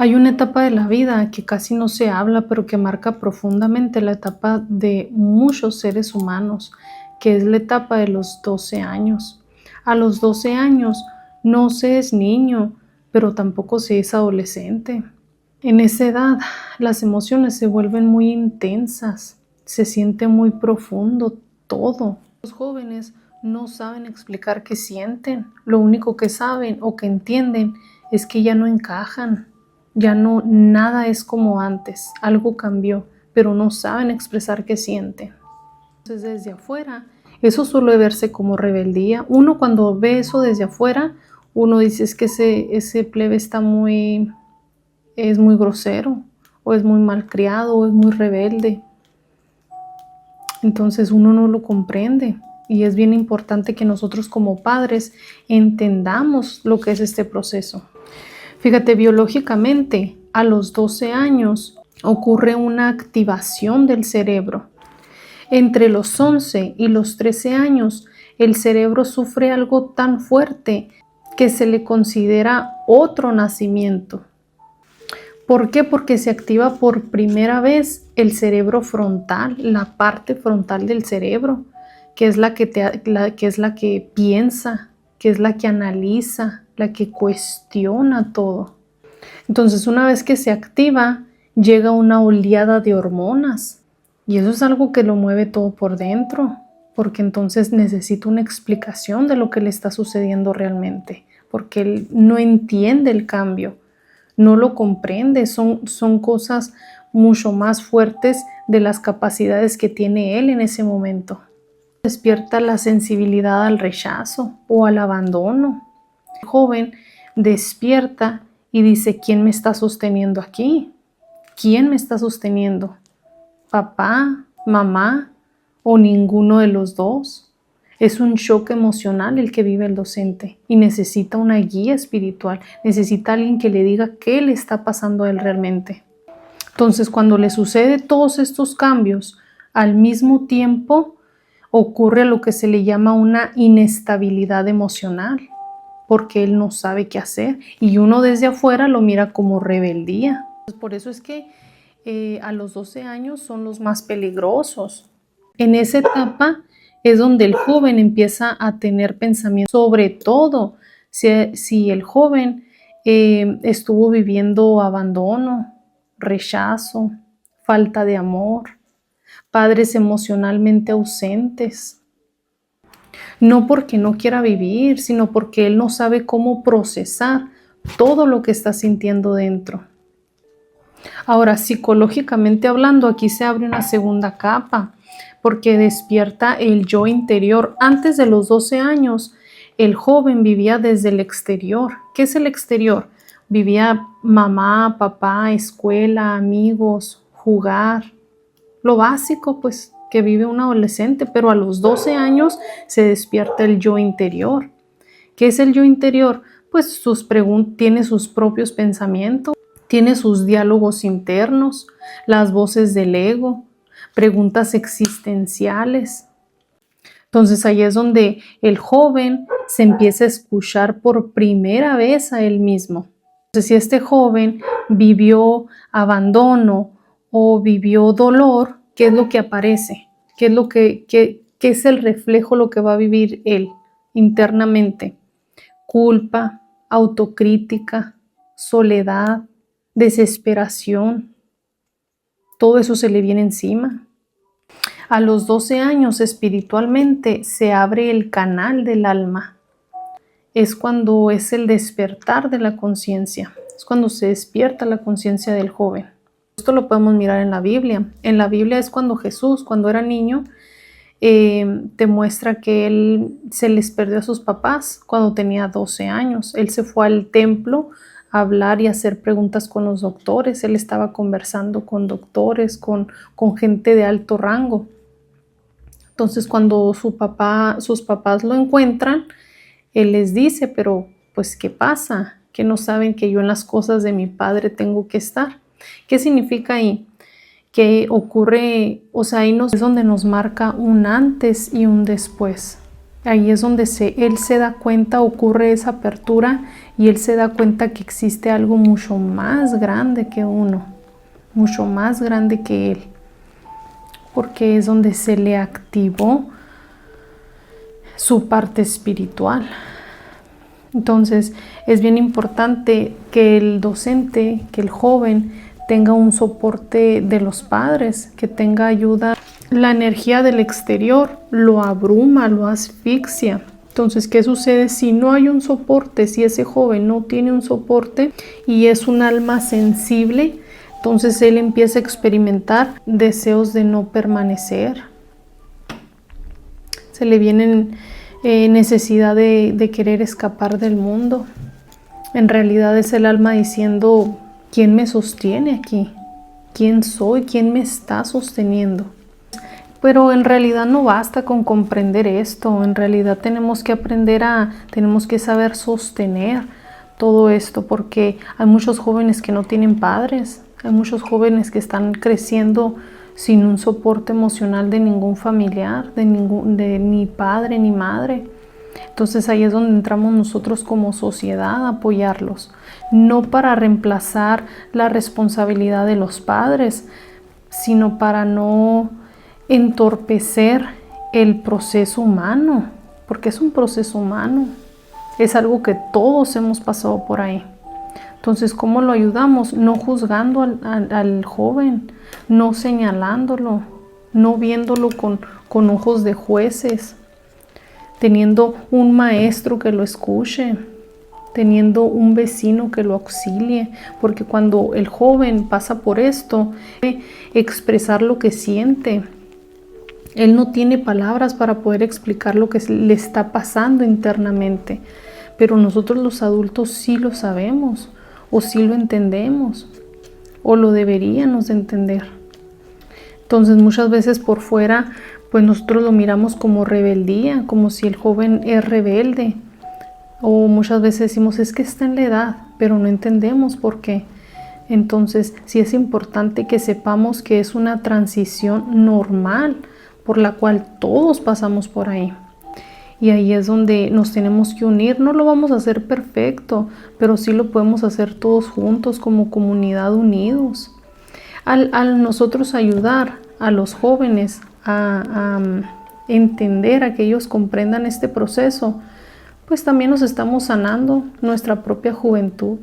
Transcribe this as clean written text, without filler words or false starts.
Hay una etapa de la vida que casi no se habla, pero que marca profundamente la etapa de muchos seres humanos, que es la etapa de los 12 años. A los 12 años no se es niño, pero tampoco se es adolescente. En esa edad las emociones se vuelven muy intensas, se siente muy profundo todo. Los jóvenes no saben explicar qué sienten, lo único que saben o que entienden es que ya no encajan. Ya no, nada es como antes, algo cambió, pero no saben expresar qué sienten. Entonces, desde afuera, eso suele verse como rebeldía. Uno cuando ve eso desde afuera, uno dice es que ese plebe es muy grosero, o es muy malcriado, o es muy rebelde. Entonces uno no lo comprende. Y es bien importante que nosotros como padres entendamos lo que es este proceso. Fíjate, biológicamente, a los 12 años ocurre una activación del cerebro. Entre los 11 y los 13 años, el cerebro sufre algo tan fuerte que se le considera otro nacimiento. ¿Por qué? Porque se activa por primera vez el cerebro frontal, la parte frontal del cerebro, que es la que piensa, que es la que analiza, la que cuestiona todo. Entonces, una vez que se activa, llega una oleada de hormonas y eso es algo que lo mueve todo por dentro, porque entonces necesita una explicación de lo que le está sucediendo realmente, porque él no entiende el cambio, no lo comprende, son cosas mucho más fuertes de las capacidades que tiene él en ese momento. Despierta la sensibilidad al rechazo o al abandono. El joven despierta y dice, ¿quién me está sosteniendo aquí? ¿Quién me está sosteniendo? ¿Papá, mamá o ninguno de los dos? Es un shock emocional el que vive el docente y necesita una guía espiritual, necesita alguien que le diga qué le está pasando a él realmente. Entonces, cuando le sucede todos estos cambios, al mismo tiempo ocurre lo que se le llama una inestabilidad emocional, porque él no sabe qué hacer y uno desde afuera lo mira como rebeldía. Por eso es que a los 12 años son los más peligrosos. En esa etapa es donde el joven empieza a tener pensamientos, sobre todo si el joven estuvo viviendo abandono, rechazo, falta de amor, padres emocionalmente ausentes. No porque no quiera vivir, sino porque él no sabe cómo procesar todo lo que está sintiendo dentro. Ahora, psicológicamente hablando, aquí se abre una segunda capa, porque despierta el yo interior. Antes de los 12 años, el joven vivía desde el exterior. ¿Qué es el exterior? Vivía mamá, papá, escuela, amigos, jugar. Lo básico, pues, que vive un adolescente, pero a los 12 años se despierta el yo interior. ¿Qué es el yo interior? Pues tiene sus propios pensamientos, tiene sus diálogos internos, las voces del ego, preguntas existenciales. Entonces ahí es donde el joven se empieza a escuchar por primera vez a él mismo. Entonces, si este joven vivió abandono o vivió dolor, ¿qué es lo que aparece? ¿Qué es el reflejo lo que va a vivir él internamente? Culpa, autocrítica, soledad, desesperación. Todo eso se le viene encima. A los 12 años espiritualmente se abre el canal del alma. Es cuando es el despertar de la conciencia. Es cuando se despierta la conciencia del joven. Esto lo podemos mirar en la Biblia. En la Biblia es cuando Jesús, cuando era niño, te muestra que él se les perdió a sus papás cuando tenía 12 años. Él se fue al templo a hablar y hacer preguntas con los doctores. Él estaba conversando con doctores, con gente de alto rango. Entonces, cuando sus papás lo encuentran, él les dice, pero pues, ¿qué pasa? Que no saben que yo en las cosas de mi padre tengo que estar. ¿Qué significa ahí? Que ocurre, o sea, ahí es donde nos marca un antes y un después. Ahí es donde él se da cuenta, ocurre esa apertura y él se da cuenta que existe algo mucho más grande que uno, mucho más grande que él, porque es donde se le activó su parte espiritual. Entonces es bien importante que el docente, que el joven tenga un soporte de los padres, que tenga ayuda. La energía del exterior lo abruma, lo asfixia. Entonces, ¿qué sucede si no hay un soporte? Si ese joven no tiene un soporte y es un alma sensible, entonces él empieza a experimentar deseos de no permanecer. Se le vienen necesidad de querer escapar del mundo. En realidad es el alma diciendo, ¿quién me sostiene aquí? ¿Quién soy? ¿Quién me está sosteniendo? Pero en realidad no basta con comprender esto. En realidad tenemos que tenemos que saber sostener todo esto, porque hay muchos jóvenes que no tienen padres. Hay muchos jóvenes que están creciendo sin un soporte emocional de ningún familiar, de ni padre ni madre. Entonces ahí es donde entramos nosotros como sociedad a apoyarlos, no para reemplazar la responsabilidad de los padres, sino para no entorpecer el proceso humano, porque es un proceso humano, es algo que todos hemos pasado por ahí. Entonces, ¿cómo lo ayudamos? No juzgando al joven, no señalándolo, no viéndolo con ojos de jueces, teniendo un maestro que lo escuche, teniendo un vecino que lo auxilie, porque cuando el joven pasa por esto, expresar lo que siente. Él no tiene palabras para poder explicar lo que le está pasando internamente, pero nosotros los adultos sí lo sabemos, o sí lo entendemos, o lo deberíamos de entender. Entonces muchas veces por fuera, pues nosotros lo miramos como rebeldía, como si el joven es rebelde, o muchas veces decimos, es que está en la edad, pero no entendemos por qué. Entonces sí es importante que sepamos que es una transición normal, por la cual todos pasamos por ahí. Y ahí es donde nos tenemos que unir. No lo vamos a hacer perfecto, pero sí lo podemos hacer todos juntos como comunidad unidos. Al nosotros ayudar a los jóvenes a entender, a que ellos comprendan este proceso, pues también nos estamos sanando nuestra propia juventud.